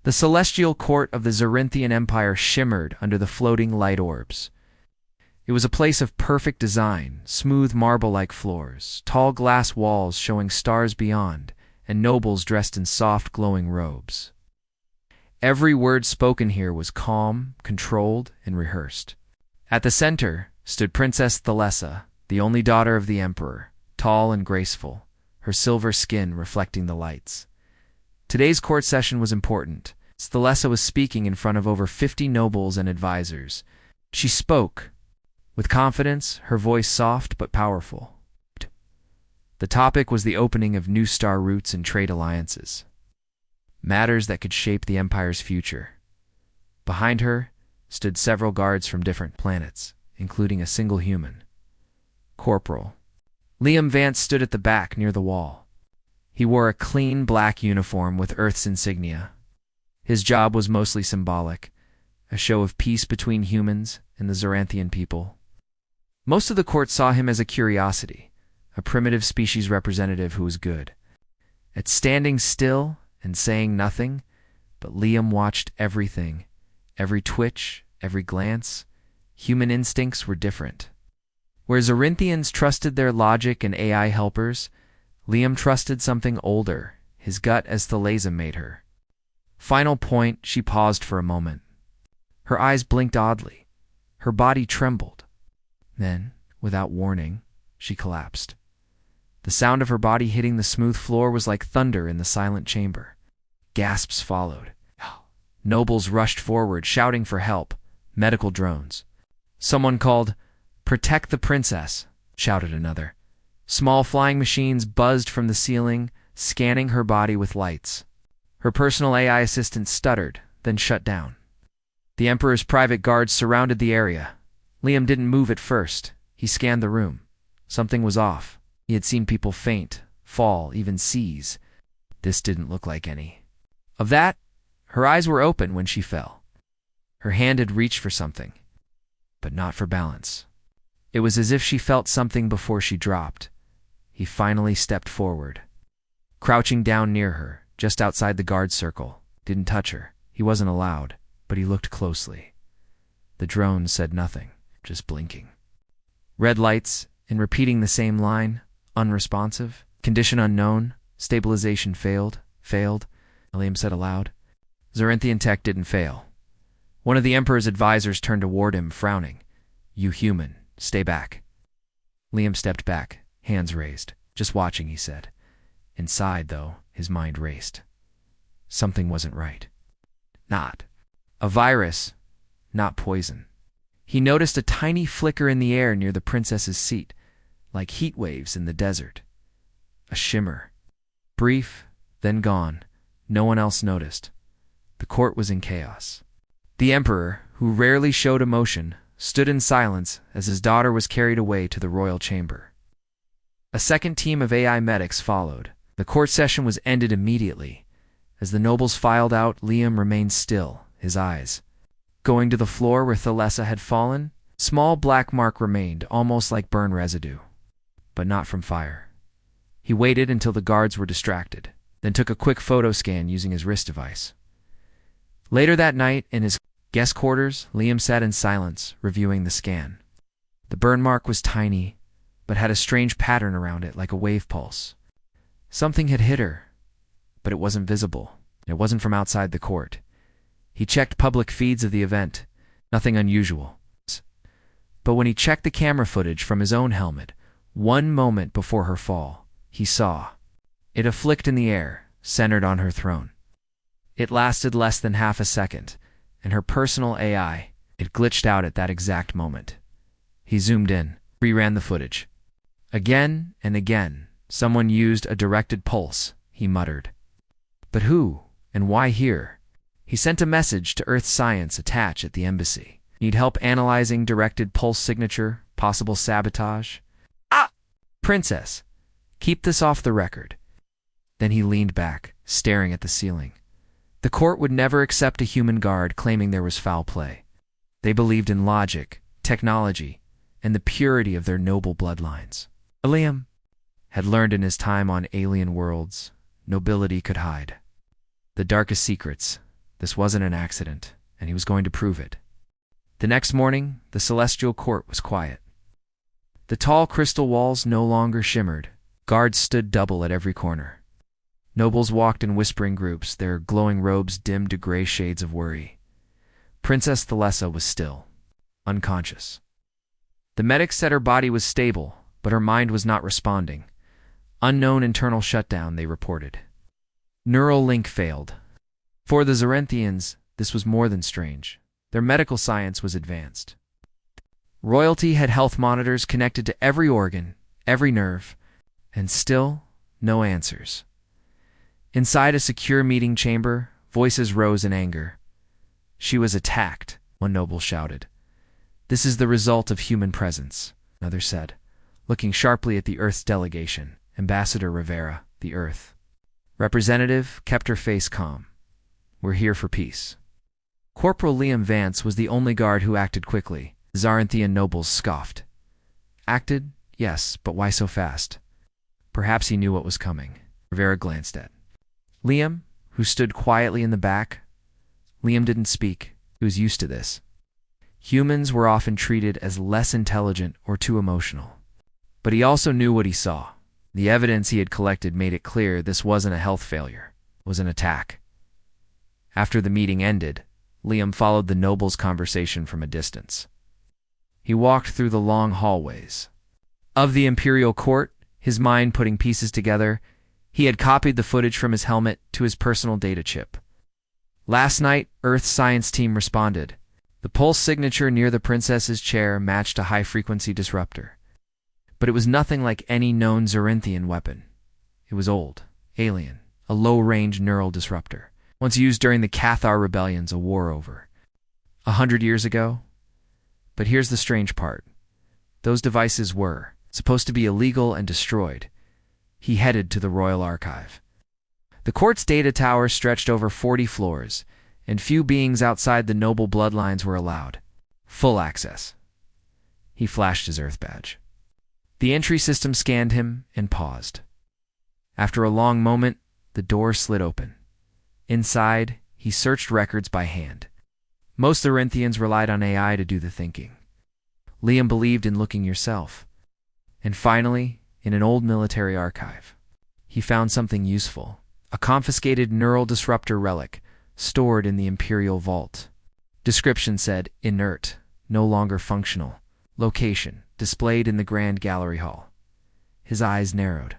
The celestial court of the Zarinthian Empire shimmered under the floating light orbs. It was a place of perfect design, smooth marble-like floors, tall glass walls showing stars beyond, and nobles dressed in soft, glowing robes. Every word spoken here was calm, controlled, and rehearsed. At the center stood Princess Thalessa, the only daughter of the Emperor, tall and graceful, her silver skin reflecting the lights. Today's court session was important. Thalessa was speaking in front of over 50 nobles and advisors. She spoke with confidence, her voice soft but powerful. The topic was the opening of new star routes and trade alliances, matters that could shape the Empire's future. Behind her stood several guards from different planets, including a single human. Corporal Liam Vance stood at the back near the wall. He wore a clean black uniform with Earth's insignia. His job was mostly symbolic, a show of peace between humans and the Zaranthian people. Most of the court saw him as a curiosity, a primitive species representative who was good at standing still and saying nothing, but Liam watched everything, every twitch, every glance. Human instincts were different. Where Zarinthians trusted their logic and AI helpers, Liam trusted something older, his gut as Thalessa made her. Final point, she paused for a moment. Her eyes blinked oddly. Her body trembled. Then, without warning, she collapsed. The sound of her body hitting the smooth floor was like thunder in the silent chamber. Gasps followed. Nobles rushed forward, shouting for help. Medical drones. Someone called, "Protect the princess," shouted another. Small flying machines buzzed from the ceiling, scanning her body with lights. Her personal AI assistant stuttered, then shut down. The Emperor's private guards surrounded the area. Liam didn't move at first. He scanned the room. Something was off. He had seen people faint, fall, even seize. This didn't look like any of that. Her eyes were open when she fell. Her hand had reached for something, but not for balance. It was as if she felt something before she dropped. He finally stepped forward. Crouching down near her, just outside the guard circle, didn't touch her. He wasn't allowed, but he looked closely. The drone said nothing, just blinking. Red lights, and repeating the same line, unresponsive, condition unknown, stabilization failed, Liam said aloud. Zarinthian tech didn't fail. One of the Emperor's advisors turned toward him, frowning. "You human, stay back." Liam stepped back, hands raised. "Just watching," he said. Inside, though, his mind raced. Something wasn't right. Not a virus, not poison. He noticed a tiny flicker in the air near the princess's seat, like heat waves in the desert. A shimmer. Brief, then gone. No one else noticed. The court was in chaos. The Emperor, who rarely showed emotion, stood in silence as his daughter was carried away to the royal chamber. A second team of AI medics followed. The court session was ended immediately. As the nobles filed out, Liam remained still, his eyes going to the floor where Thalessa had fallen. Small black mark remained, almost like burn residue, but not from fire. He waited until the guards were distracted, then took a quick photo scan using his wrist device. Later that night, in his guest quarters, Liam sat in silence, reviewing the scan. The burn mark was tiny, but had a strange pattern around it, like a wave pulse. Something had hit her, but it wasn't visible. It wasn't from outside the court. He checked public feeds of the event. Nothing unusual. But when he checked the camera footage from his own helmet, one moment before her fall, he saw it a flicked in the air, centered on her throne. It lasted less than half a second, and her personal AI, it glitched out at that exact moment. He zoomed in, reran the footage. Again and again, someone used a directed pulse, he muttered. But who, and why here? He sent a message to Earth Science attached at the embassy. Need help analyzing directed pulse signature, possible sabotage? Ah! Princess, keep this off the record. Then he leaned back, staring at the ceiling. The court would never accept a human guard claiming there was foul play. They believed in logic, technology, and the purity of their noble bloodlines. Liam had learned in his time on alien worlds, nobility could hide the darkest secrets, This wasn't an accident, and he was going to prove it. The next morning, the celestial court was quiet. The tall crystal walls no longer shimmered. Guards stood double at every corner. Nobles walked in whispering groups, their glowing robes dimmed to gray shades of worry. Princess Thalessa was still, unconscious. The medics said her body was stable, but her mind was not responding. Unknown internal shutdown, they reported. Neural link failed. For the Zarenthians, this was more than strange. Their medical science was advanced. Royalty had health monitors connected to every organ, every nerve, and still no answers. Inside a secure meeting chamber, voices rose in anger. She was attacked, one noble shouted. This is the result of human presence, another said, looking sharply at the Earth's delegation. Ambassador Rivera, the Earth. Representative kept her face calm. We're here for peace. Corporal Liam Vance was the only guard who acted quickly. Zarenthian nobles scoffed. Acted? Yes, but why so fast? Perhaps he knew what was coming. Rivera glanced at Liam, who stood quietly in the back. Liam didn't speak. He was used to this. Humans were often treated as less intelligent or too emotional. But he also knew what he saw. The evidence he had collected made it clear this wasn't a health failure. It was an attack. After the meeting ended, Liam followed the noble's conversation from a distance. He walked through the long hallways of the imperial court, his mind putting pieces together. He had copied the footage from his helmet to his personal data chip. Last night, Earth's science team responded. The pulse signature near the princess's chair matched a high-frequency disruptor. But it was nothing like any known Zarenthian weapon. It was old, alien, a low-range neural disruptor, once used during the Cathar rebellions, a war over 100 years ago. But here's the strange part. Those devices were supposed to be illegal and destroyed. He headed to the Royal Archive. The court's data tower stretched over 40 floors, and few beings outside the noble bloodlines were allowed full access. He flashed his Earth badge. The entry system scanned him and paused. After a long moment, the door slid open. Inside, he searched records by hand. Most Zarenthians relied on AI to do the thinking. Liam believed in looking yourself. And finally, in an old military archive, he found something useful. A confiscated neural disruptor relic, stored in the Imperial Vault. Description said, inert, no longer functional. Location, displayed in the Grand Gallery Hall. His eyes narrowed.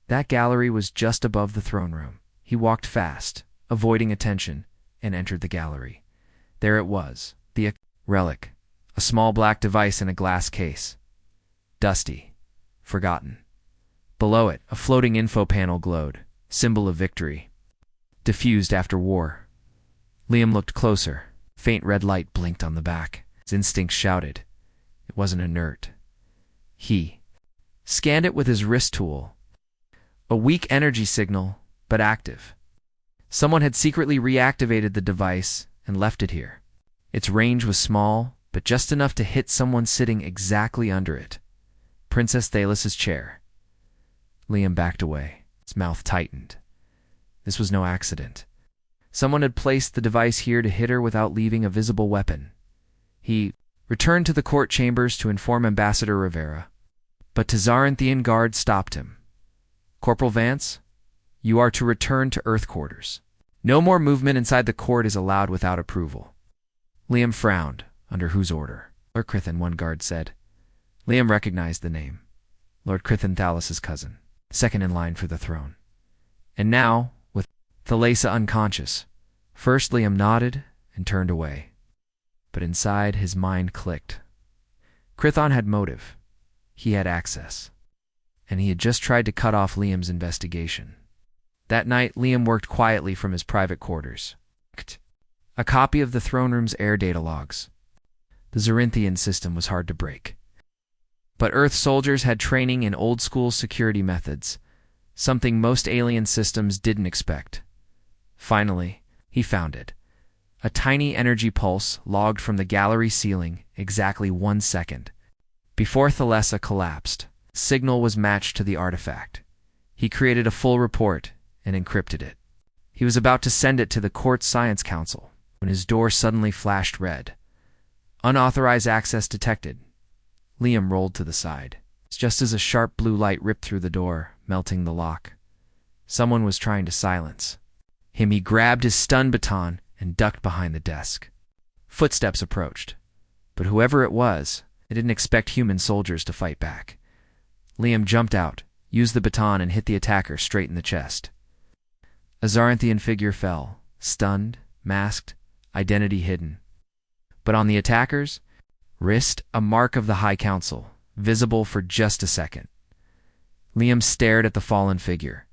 That gallery was just above the throne room. He walked fast, avoiding attention, and entered the gallery. There it was, the relic, a small black device in a glass case. Dusty, forgotten. Below it, a floating info panel glowed, symbol of victory. Diffused after war. Liam looked closer. Faint red light blinked on the back. His instincts shouted. It wasn't inert. He scanned it with his wrist tool. A weak energy signal, but active. Someone had secretly reactivated the device and left it here. Its range was small, but just enough to hit someone sitting exactly under it. Princess Thalessa's chair. Liam backed away. His mouth tightened. This was no accident. Someone had placed the device here to hit her without leaving a visible weapon. He returned to the court chambers to inform Ambassador Rivera. But Zarenthian guards stopped him. Corporal Vance, you are to return to Earth quarters. No more movement inside the court is allowed without approval. Liam frowned. Under whose order? Lord Crithin, one guard said. Liam recognized the name. Lord Crithin Thalessa's cousin, second in line for the throne. And now, with Thalessa unconscious, first Liam nodded and turned away. But inside, his mind clicked. Crithon had motive. He had access. And he had just tried to cut off Liam's investigation. That night, Liam worked quietly from his private quarters. A copy of the throne room's air data logs. The Zarenthian system was hard to break. But Earth soldiers had training in old-school security methods, something most alien systems didn't expect. Finally, he found it. A tiny energy pulse logged from the gallery ceiling exactly 1 second. Before Thalessa collapsed, signal was matched to the artifact. He created a full report and encrypted it. He was about to send it to the court's science council when his door suddenly flashed red. Unauthorized access detected. Liam rolled to the side, just as a sharp blue light ripped through the door, melting the lock. Someone was trying to silence him. He grabbed his stun baton and ducked behind the desk. Footsteps approached, but whoever it was, they didn't expect human soldiers to fight back. Liam jumped out, used the baton, and hit the attacker straight in the chest. A Zaranthian figure fell, stunned, masked, identity hidden. But on the attacker's wrist, a mark of the High Council, visible for just a second. Liam stared at the fallen figure.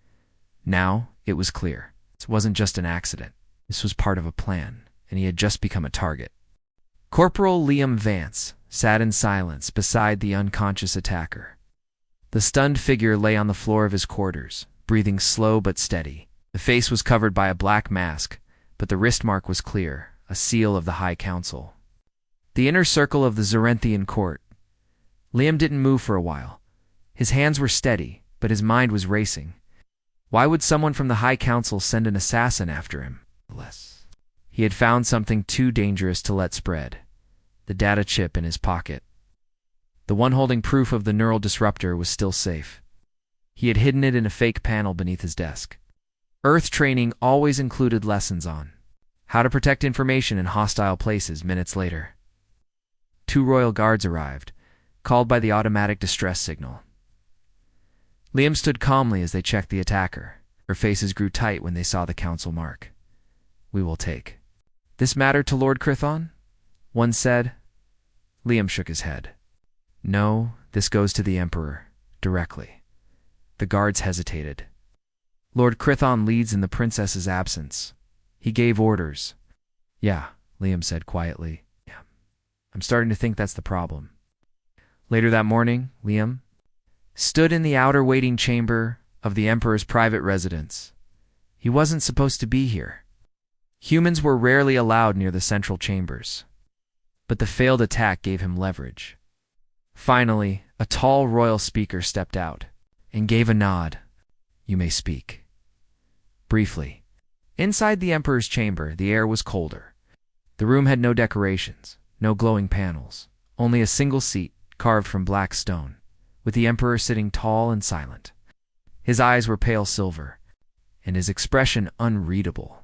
Now it was clear. This wasn't just an accident. This was part of a plan, and he had just become a target. Corporal Liam Vance sat in silence beside the unconscious attacker. The stunned figure lay on the floor of his quarters, breathing slow but steady. The face was covered by a black mask, but the wrist mark was clear, a seal of the High Council. The inner circle of the Zarenthian court. Liam didn't move for a while. His hands were steady, but his mind was racing. Why would someone from the High Council send an assassin after him? He had found something too dangerous to let spread. The data chip in his pocket. The one holding proof of the neural disruptor was still safe. He had hidden it in a fake panel beneath his desk. Earth training always included lessons on how to protect information in hostile places. Minutes later, 2 royal guards arrived, called by the automatic distress signal. Liam stood calmly as they checked the attacker. Their faces grew tight when they saw the council mark. "We will take this matter to Lord Crithon?" one said. Liam shook his head. "No, this goes to the Emperor, directly." The guards hesitated. "Lord Crithon leads in the princess's absence. He gave orders." "Yeah," Liam said quietly. "Yeah. I'm starting to think that's the problem." Later that morning, Liam stood in the outer waiting chamber of the Emperor's private residence. He wasn't supposed to be here. Humans were rarely allowed near the central chambers. But the failed attack gave him leverage. Finally, a tall royal speaker stepped out and gave a nod. "You may speak." Briefly. Inside the Emperor's chamber, the air was colder. The room had no decorations, no glowing panels, only a single seat carved from black stone, with the Emperor sitting tall and silent. His eyes were pale silver, and his expression unreadable.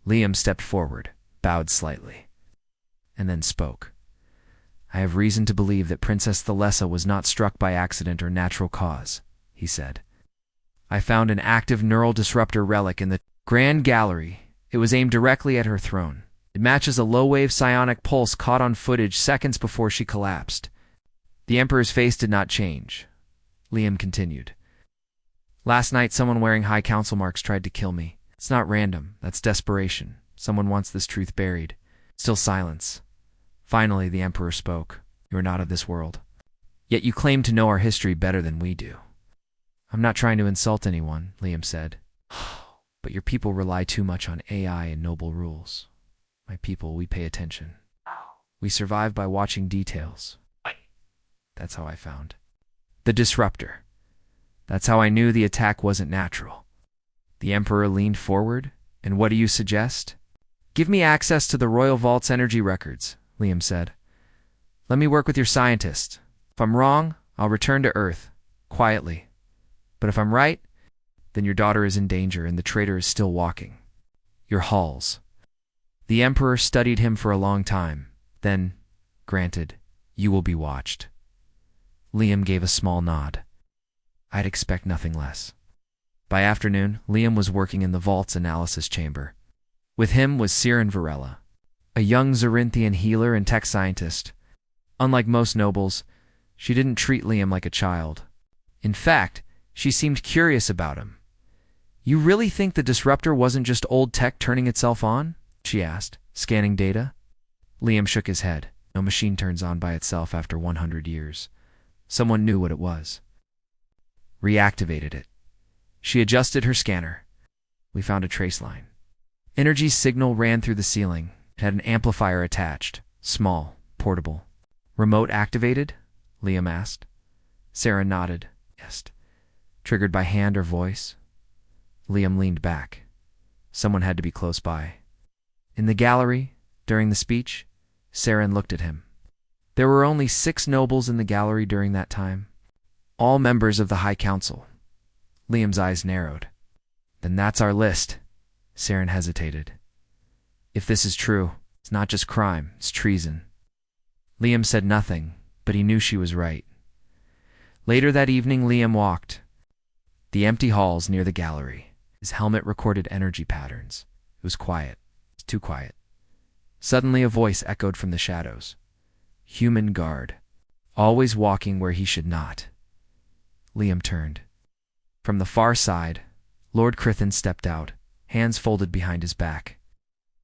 Liam stepped forward, bowed slightly, and then spoke. "I have reason to believe that Princess Thalessa was not struck by accident or natural cause," he said. "I found an active neural disruptor relic in the Grand Gallery. It was aimed directly at her throne. It matches a low-wave psionic pulse caught on footage seconds before she collapsed." The Emperor's face did not change. Liam continued. "Last night, someone wearing High Council marks tried to kill me. It's not random. That's desperation. Someone wants this truth buried." Still silence. Finally, the Emperor spoke. "You are not of this world. Yet you claim to know our history better than we do." "I'm not trying to insult anyone," Liam said. "But your people rely too much on AI and noble rules. My people, we pay attention. We survive by watching details. That's how I found the disruptor. That's how I knew the attack wasn't natural." The Emperor leaned forward. "And what do you suggest?" "Give me access to the Royal Vault's energy records," Liam said. "Let me work with your scientist. If I'm wrong, I'll return to Earth, quietly. But if I'm right, then your daughter is in danger and the traitor is still walking. Your halls." The Emperor studied him for a long time. Then, "Granted, you will be watched." Liam gave a small nod. I'd expect nothing less. By afternoon, Liam was working in the Vault's analysis chamber. With him was Siren Varela, a young Zarinthian healer and tech scientist. Unlike most nobles, she didn't treat Liam like a child. In fact, she seemed curious about him. "You really think the disruptor wasn't just old tech turning itself on?" she asked, scanning data. Liam shook his head. "No machine turns on by itself after 100 years. Someone knew what it was. Reactivated it. She adjusted her scanner. We found a trace line. Energy signal ran through the ceiling. It had an amplifier attached. Small, portable. Remote activated?" Liam asked. Sarah nodded. "Yes." "Triggered by hand or voice?" Liam leaned back. Someone had to be close by. In the gallery, during the speech, Saren looked at him. There were only 6 nobles in the gallery during that time, all members of the High Council. Liam's eyes narrowed. Then that's our list. Saren hesitated. If this is true, it's not just crime, it's treason. Liam said nothing, but he knew she was right. Later that evening, Liam walked the empty halls near the gallery. His helmet recorded energy patterns. It was quiet. It was too quiet. Suddenly a voice echoed from the shadows. Human guard, always walking where he should not. Liam turned. From the far side, Lord Crithin stepped out, hands folded behind his back.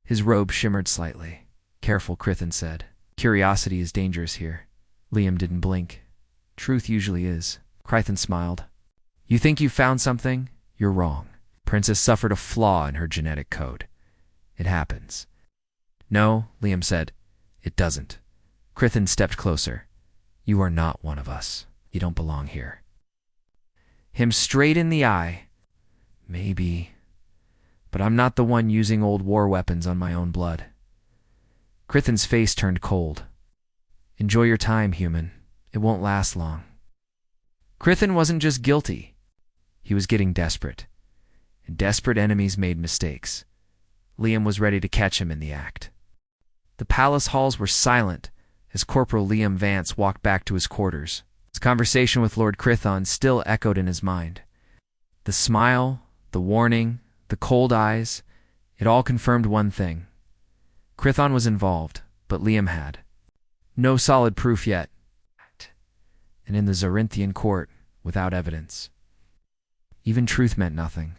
His robe shimmered slightly. Careful, Crithin said. Curiosity is dangerous here. Liam didn't blink. Truth usually is. Crithin smiled. You think you've found something? You're wrong. Princess suffered a flaw in her genetic code. It happens. No, Liam said. It doesn't. Crithin stepped closer. You are not one of us. You don't belong here. Him straight in the eye. Maybe. But I'm not the one using old war weapons on my own blood. Crithin's face turned cold. Enjoy your time, human. It won't last long. Crithin wasn't just guilty. He was getting desperate. And desperate enemies made mistakes. Liam was ready to catch him in the act. The palace halls were silent as Corporal Liam Vance walked back to his quarters. His conversation with Lord Crithon still echoed in his mind. The smile, the warning, the cold eyes, it all confirmed one thing. Crithon was involved, but Liam had no solid proof yet. And in the Zarinthian court, without evidence. Even truth meant nothing.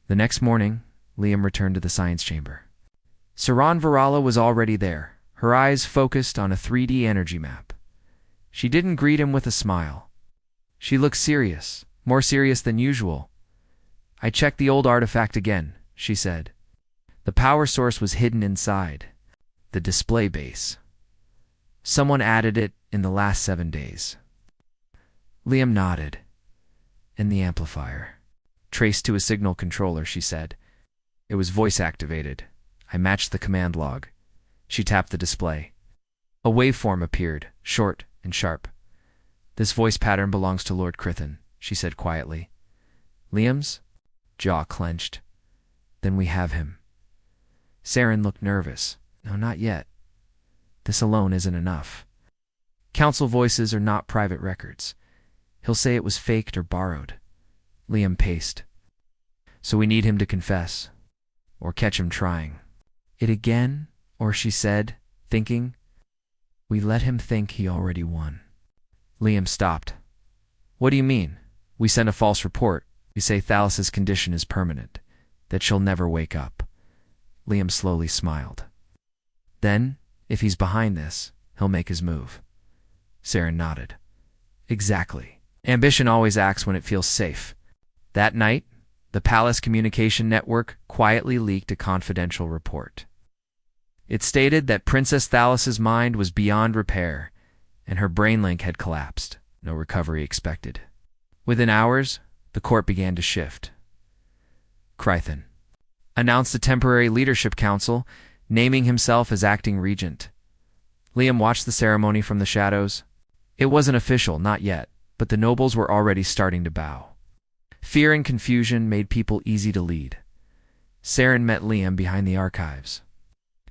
The next morning, Liam returned to the science chamber. Saran Virala was already there, her eyes focused on a 3D energy map. She didn't greet him with a smile. She looked serious, more serious than usual. I checked the old artifact again, she said. The power source was hidden inside the display base. Someone added it in the last 7 days. Liam nodded. And the amplifier. Traced to a signal controller, she said. It was voice-activated. I matched the command log. She tapped the display. A waveform appeared, short and sharp. This voice pattern belongs to Lord Crithin, she said quietly. Liam's jaw clenched. Then we have him. Saren looked nervous. No, not yet. This alone isn't enough. Council voices are not private records. He'll say it was faked or borrowed. Liam paced. So we need him to confess. Or catch him trying. It again? Or she said, thinking. We let him think he already won. Liam stopped. What do you mean? We send a false report. We say Thalas's condition is permanent. That she'll never wake up. Liam slowly smiled. Then, if he's behind this, he'll make his move. Saren nodded. Exactly. Ambition always acts when it feels safe. That night, the Palace Communication Network quietly leaked a confidential report. It stated that Princess Thalas's mind was beyond repair, and her brain link had collapsed. No recovery expected. Within hours, the court began to shift. Crithin announced a temporary leadership council, naming himself as acting regent. Liam watched the ceremony from the shadows. It wasn't official, not yet, but the nobles were already starting to bow. Fear and confusion made people easy to lead. Saren met Liam behind the archives.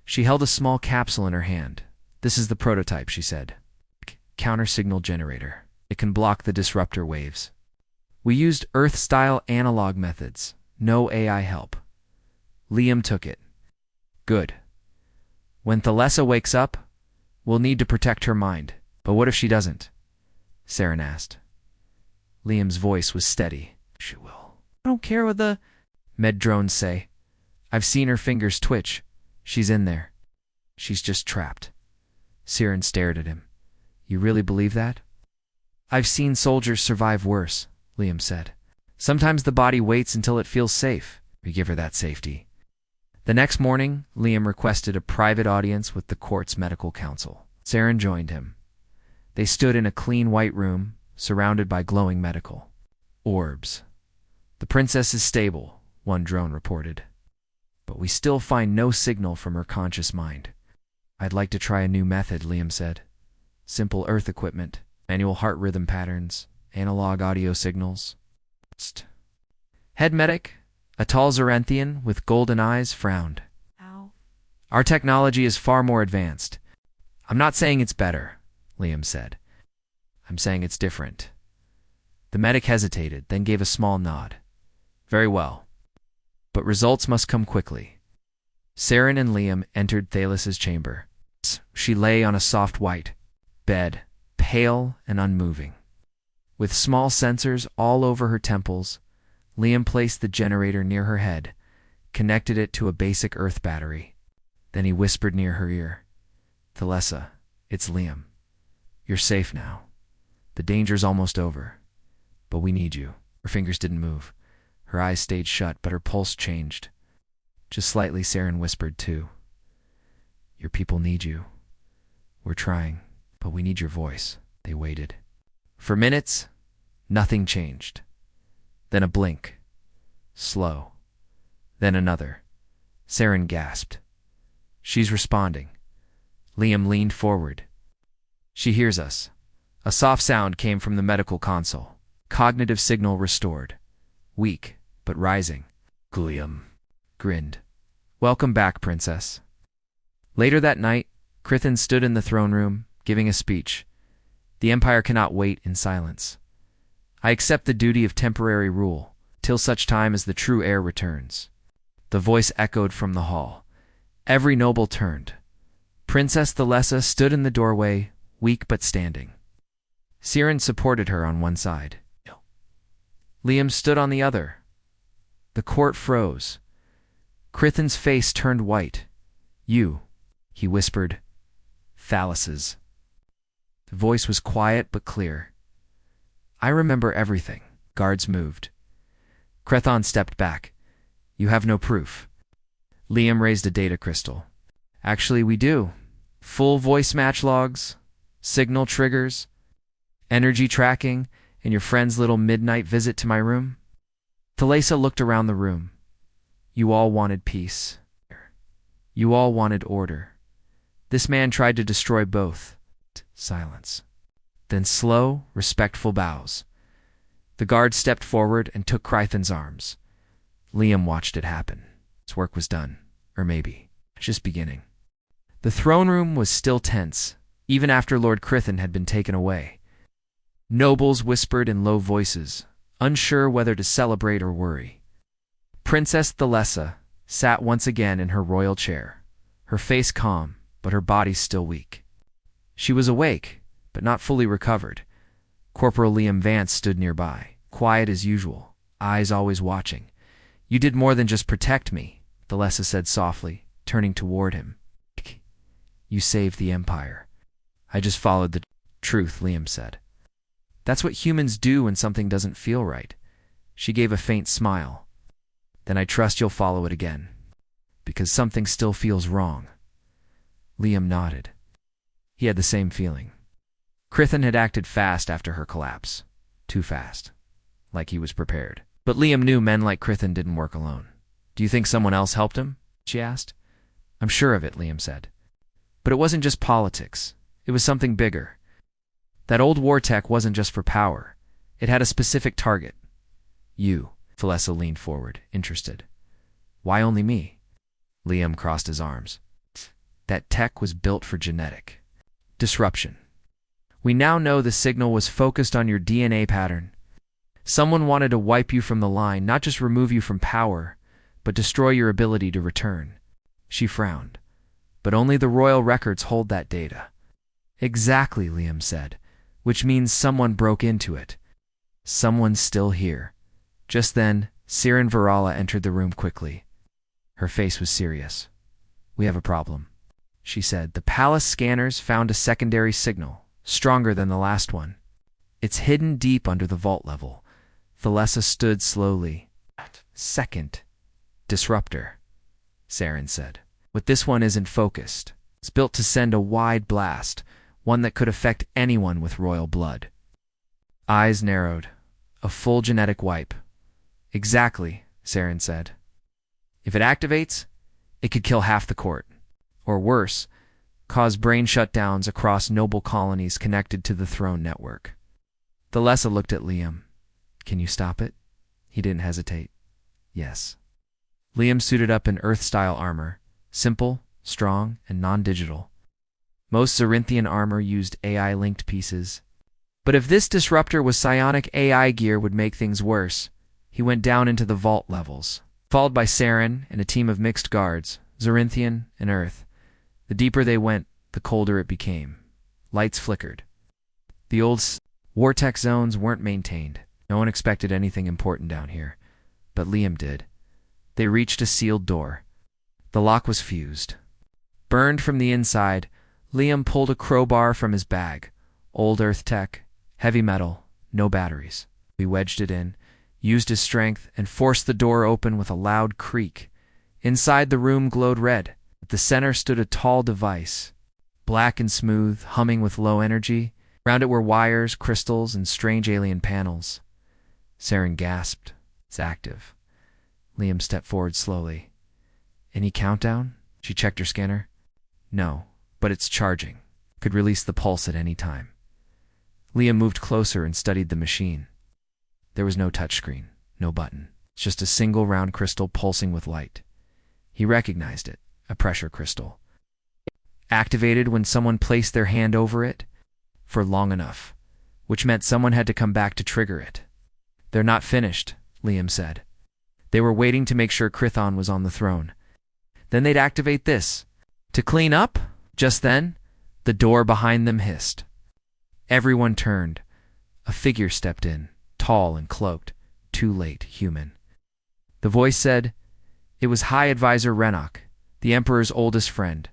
She held a small capsule in her hand. This is the prototype, she said. Counter-signal generator. It can block the disruptor waves. We used Earth-style analog methods. No AI help. Liam took it. Good. When Thalessa wakes up, we'll need to protect her mind. But what if she doesn't? Saren asked. Liam's voice was steady. She will. I don't care what the med drones say. I've seen her fingers twitch. She's in there. She's just trapped. Saren stared at him. You really believe that? I've seen soldiers survive worse, Liam said. Sometimes the body waits until it feels safe. We give her that safety. The next morning, Liam requested a private audience with the court's medical council. Saren joined him. They stood in a clean white room, surrounded by glowing medical orbs. The princess is stable, one drone reported. but we still find no signal from her conscious mind. I'd like to try a new method, Liam said. Simple Earth equipment, manual heart rhythm patterns, analog audio signals. Head medic, a tall Zarenthian with golden eyes, frowned. Ow. Our technology is far more advanced. I'm not saying it's better, Liam said. I'm saying it's different. The medic hesitated, then gave a small nod. Very well. But results must come quickly. Saren and Liam entered Thales' chamber. She lay on a soft white bed, pale and unmoving. With small sensors all over her temples, Liam placed the generator near her head, connected it to a basic Earth battery. Then he whispered near her ear, "Thalessa, it's Liam. You're safe now. The danger's almost over. But we need you." Her fingers didn't move. Her eyes stayed shut, but her pulse changed. Just slightly, Saren whispered too. "Your people need you. We're trying, but we need your voice." They waited. For minutes, nothing changed. Then a blink. Slow. Then another. Saren gasped. "She's responding." Liam leaned forward. "She hears us." A soft sound came from the medical console. Cognitive signal restored. Weak, but rising. Liam grinned. "Welcome back, Princess." Later that night, Crithin stood in the throne room, giving a speech. The Empire cannot wait in silence. I accept the duty of temporary rule, till such time as the true heir returns. The voice echoed from the hall. Every noble turned. Princess Thalessa stood in the doorway, weak but standing. Siren supported her on one side. Liam stood on the other. The court froze. Crithin's face turned white. "You," he whispered. "Thales's." The voice was quiet but clear. "I remember everything." Guards moved. Crethon stepped back. "You have no proof." Liam raised a data crystal. "Actually, we do. Full voice match logs, signal triggers, energy tracking, and your friend's little midnight visit to my room." Thalessa looked around the room. "You all wanted peace. You all wanted order. This man tried to destroy both." Silence. Then slow, respectful bows. The guard stepped forward and took Crithin's arms. Liam watched it happen. His work was done. Or maybe just beginning. The throne room was still tense, even after Lord Crithin had been taken away. Nobles whispered in low voices, unsure whether to celebrate or worry. Princess Thalessa sat once again in her royal chair, her face calm, but her body still weak. She was awake, but not fully recovered. Corporal Liam Vance stood nearby, quiet as usual, eyes always watching. "You did more than just protect me," Thalessa said softly, turning toward him. "You saved the Empire." "I just followed the truth," Liam said. "That's what humans do when something doesn't feel right." She gave a faint smile. "Then I trust you'll follow it again. Because something still feels wrong." Liam nodded. He had the same feeling. Crithin had acted fast after her collapse. Too fast. Like he was prepared. But Liam knew men like Crithin didn't work alone. "Do you think someone else helped him?" she asked. "I'm sure of it," Liam said. "But it wasn't just politics. It was something bigger. That old war tech wasn't just for power. It had a specific target. You." Thalessa leaned forward, interested. "Why only me?" Liam crossed his arms. "That tech was built for genetic disruption. We now know the signal was focused on your DNA pattern. Someone wanted to wipe you from the line, not just remove you from power, but destroy your ability to return." She frowned. "But only the royal records hold that data." "Exactly," Liam said, "which means someone broke into it. Someone's still here." Just then, Siren Varala entered the room quickly. Her face was serious. "We have a problem," she said. "The palace scanners found a secondary signal, stronger than the last one. It's hidden deep under the vault level." Thalessa stood slowly. "Second disruptor," Saren said. "But this one isn't focused. It's built to send a wide blast, one that could affect anyone with royal blood." Eyes narrowed. "A full genetic wipe." "Exactly," Saren said. "If it activates, It could kill half the court. Or worse, cause brain shutdowns across noble colonies connected to the throne network. The Lessa looked at Liam. Can you stop it? He didn't hesitate. Yes. Liam suited up in Earth-style armor, simple, strong, and non-digital. Most Zarinthian armor used AI-linked pieces. But if this disruptor was psionic AI gear would make things worse, he went down into the vault levels, followed by Saren and a team of mixed guards, Zarinthian and Earth. The deeper they went, the colder it became. Lights flickered. The old Vortex zones weren't maintained. No one expected anything important down here, but Liam did. They reached a sealed door. The lock was fused. Burned from the inside, Liam pulled a crowbar from his bag. Old Earth tech, heavy metal, no batteries. He wedged it in, used his strength, and forced the door open with a loud creak. Inside the room glowed red. At the center stood a tall device, black and smooth, humming with low energy. Around it were wires, crystals, and strange alien panels. Saren gasped. It's active. Liam stepped forward slowly. Any countdown? She checked her scanner. No, but it's charging. Could release the pulse at any time. Liam moved closer and studied the machine. There was no touchscreen, no button. Just a single round crystal pulsing with light. He recognized it, a pressure crystal. Activated when someone placed their hand over it for long enough, which meant someone had to come back to trigger it. They're not finished, Liam said. They were waiting to make sure Krithon was on the throne. Then they'd activate this. To clean up? Just then, the door behind them hissed. Everyone turned. A figure stepped in, tall and cloaked. Too late, human. The voice said, it was High Advisor Renok, the Emperor's oldest friend.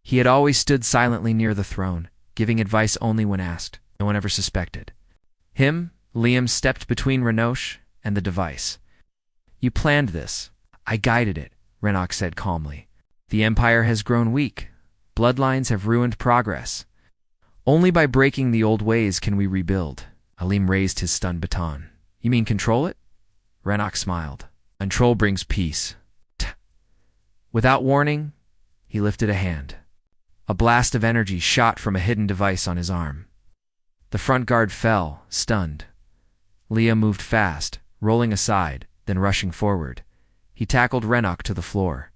He had always stood silently near the throne, giving advice only when asked. No one ever suspected. Liam stepped between Renosh and the device. You planned this. I guided it, Renok said calmly. The Empire has grown weak. Bloodlines have ruined progress. Only by breaking the old ways can we rebuild. Aleem raised his stun baton. You mean control it? Renok smiled. Control brings peace. Without warning, he lifted a hand. A blast of energy shot from a hidden device on his arm. The front guard fell, stunned. Liam moved fast, rolling aside, then rushing forward. He tackled Renok to the floor.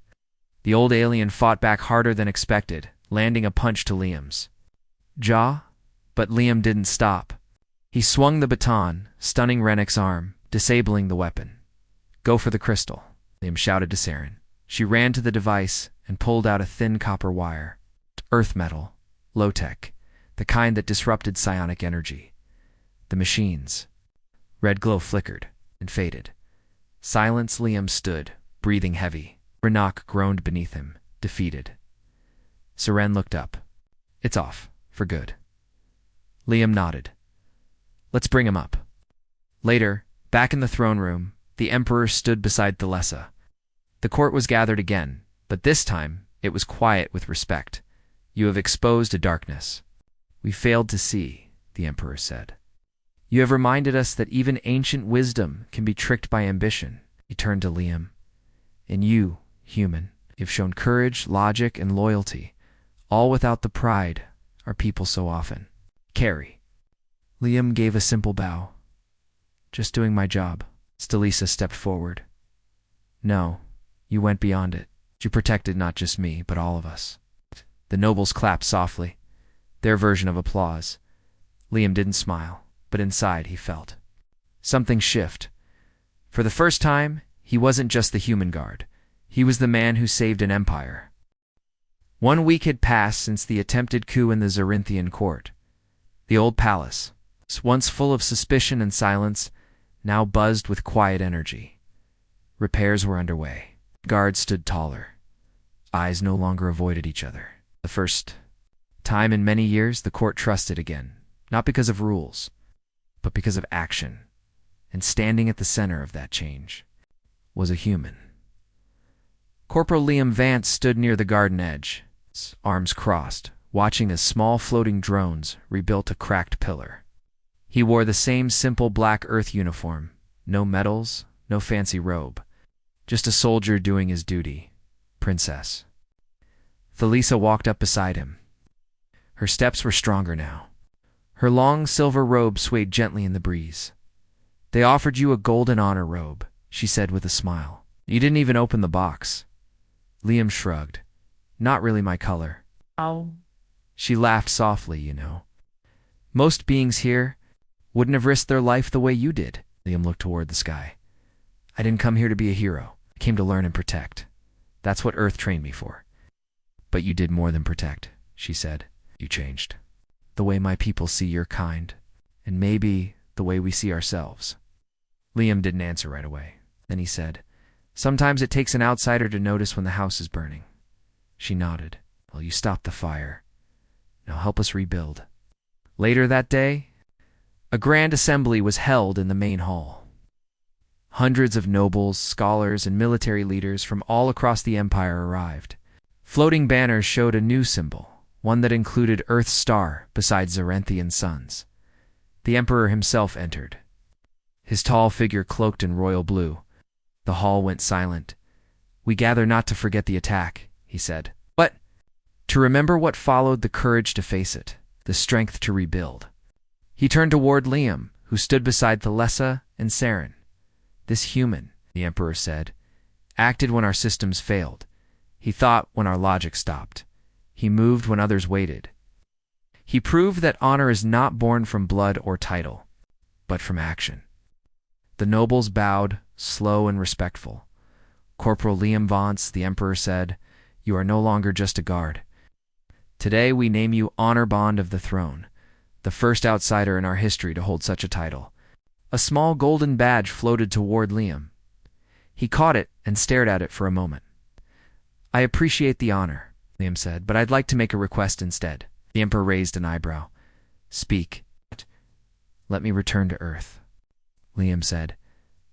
The old alien fought back harder than expected, landing a punch to Liam's jaw, but Liam didn't stop. He swung the baton, stunning Renok's arm, disabling the weapon. Go for the crystal, Liam shouted to Saren. She ran to the device and pulled out a thin copper wire. Earth metal, low-tech, the kind that disrupted psionic energy. The machines. Red glow flickered and faded. Silence. Liam stood, breathing heavy. Renok groaned beneath him, defeated. Saren looked up. It's off, for good. Liam nodded. Let's bring him up. Later, back in the throne room, the Emperor stood beside Thalessa. The court was gathered again, but this time it was quiet with respect. You have exposed a darkness we failed to see, the Emperor said. You have reminded us that even ancient wisdom can be tricked by ambition. He turned to Liam. And you, human, you've shown courage, logic, and loyalty, all without the pride our people so often carry. Liam gave a simple bow. Just doing my job. Stalisa stepped forward. No, you went beyond it. You protected not just me, but all of us. The nobles clapped softly, their version of applause. Liam didn't smile, but inside he felt something shift. For the first time, he wasn't just the human guard. He was the man who saved an empire. 1 week had passed since the attempted coup in the Zarinthian court. The old palace, once full of suspicion and silence, now buzzed with quiet energy. Repairs were underway. Guards stood taller. Eyes no longer avoided each other. The first time in many years, the court trusted again, not because of rules, but because of action. And standing at the center of that change was a human. Corporal Liam Vance stood near the garden edge, arms crossed, watching as small floating drones rebuilt a cracked pillar. He wore the same simple black earth uniform, no medals, no fancy robe, just a soldier doing his duty. Princess. Thalisa walked up beside him. Her steps were stronger now. Her long silver robe swayed gently in the breeze. They offered you a golden honor robe, she said with a smile. You didn't even open the box. Liam shrugged. Not really my color. Oh. She laughed softly, you know. Most beings here wouldn't have risked their life the way you did. Liam looked toward the sky. I didn't come here to be a hero. I came to learn and protect. That's what Earth trained me for. But you did more than protect, she said. You changed. The way my people see your kind, and maybe the way we see ourselves. Liam didn't answer right away. Then he said, Sometimes it takes an outsider to notice when the house is burning. She nodded. Well, you stopped the fire. Now help us rebuild. Later that day, a grand assembly was held in the main hall. Hundreds of nobles, scholars, and military leaders from all across the empire arrived. Floating banners showed a new symbol, one that included Earth's star beside Zarenthian suns. The emperor himself entered, his tall figure cloaked in royal blue. The hall went silent. We gather not to forget the attack, he said, but to remember what followed, the courage to face it, the strength to rebuild. He turned toward Liam, who stood beside Thalisa and Saren. This human, the emperor said, acted when our systems failed. He thought when our logic stopped. He moved when others waited. He proved that honor is not born from blood or title, but from action. The nobles bowed, slow and respectful. Corporal Liam Vance, the emperor said, You are no longer just a guard. Today we name you Honor Bond of the Throne, the first outsider in our history to hold such a title. A small golden badge floated toward Liam. He caught it and stared at it for a moment. I appreciate the honor, Liam said, but I'd like to make a request instead. The emperor raised an eyebrow. Speak. Let me return to Earth, Liam said,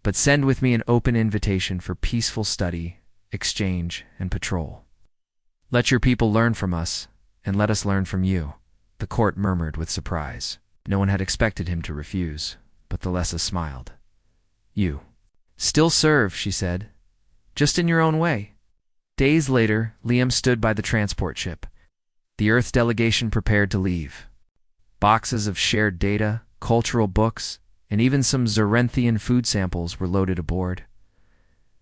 but send with me an open invitation for peaceful study, exchange, and patrol. Let your people learn from us, and let us learn from you, the court murmured with surprise. No one had expected him to refuse, but Thalisa smiled. You still serve, she said, just in your own way. Days later, Liam stood by the transport ship. The Earth delegation prepared to leave. Boxes of shared data, cultural books, and even some Zarenthian food samples were loaded aboard.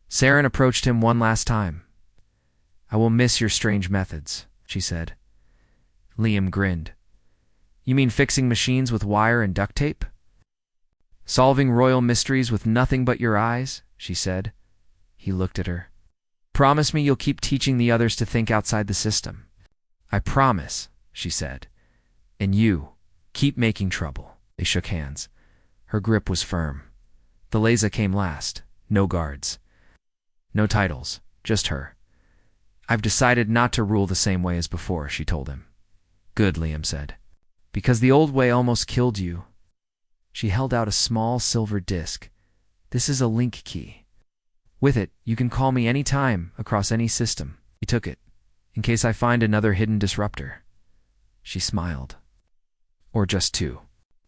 Saren approached him one last time. I will miss your strange methods, she said. Liam grinned. You mean fixing machines with wire and duct tape? Solving royal mysteries with nothing but your eyes, she said. He looked at her. Promise me you'll keep teaching the others to think outside the system. I promise, she said. And you, keep making trouble. They shook hands. Her grip was firm. Thalisa came last. No guards. No titles, just her. I've decided not to rule the same way as before, she told him. Good, Liam said. Because the old way almost killed you. She held out a small silver disc. This is a link key. With it, you can call me any time across any system. He took it, in case I find another hidden disruptor. She smiled. Or just two.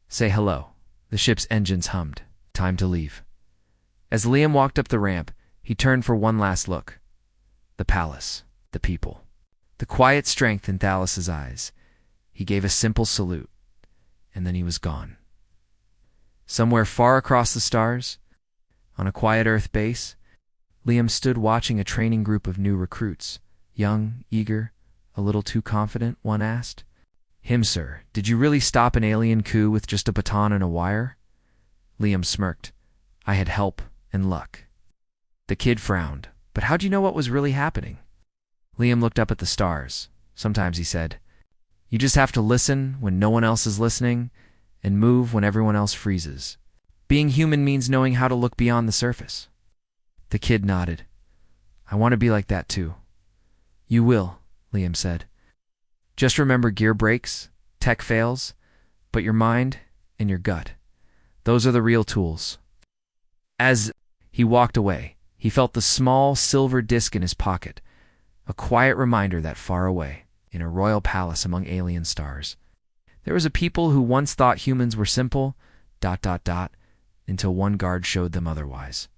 Say hello. The ship's engines hummed. Time to leave. As Liam walked up the ramp, he turned for one last look. The palace, the people, the quiet strength in Thalis's eyes. He gave a simple salute, and then he was gone. Somewhere far across the stars, on a quiet Earth base, Liam stood watching a training group of new recruits. Young, eager, a little too confident, one asked. Him, sir, did you really stop an alien coup with just a baton and a wire? Liam smirked. I had help and luck. The kid frowned. But how'd you know what was really happening? Liam looked up at the stars. Sometimes he said, You just have to listen when no one else is listening, and move when everyone else freezes. Being human means knowing how to look beyond the surface. The kid nodded. I want to be like that too. You will, Liam said. Just remember gear breaks, tech fails, but your mind and your gut. Those are the real tools. As he walked away, he felt the small silver disc in his pocket, a quiet reminder that far away, in a royal palace among alien stars, there was a people who once thought humans were simple, until one guard showed them otherwise.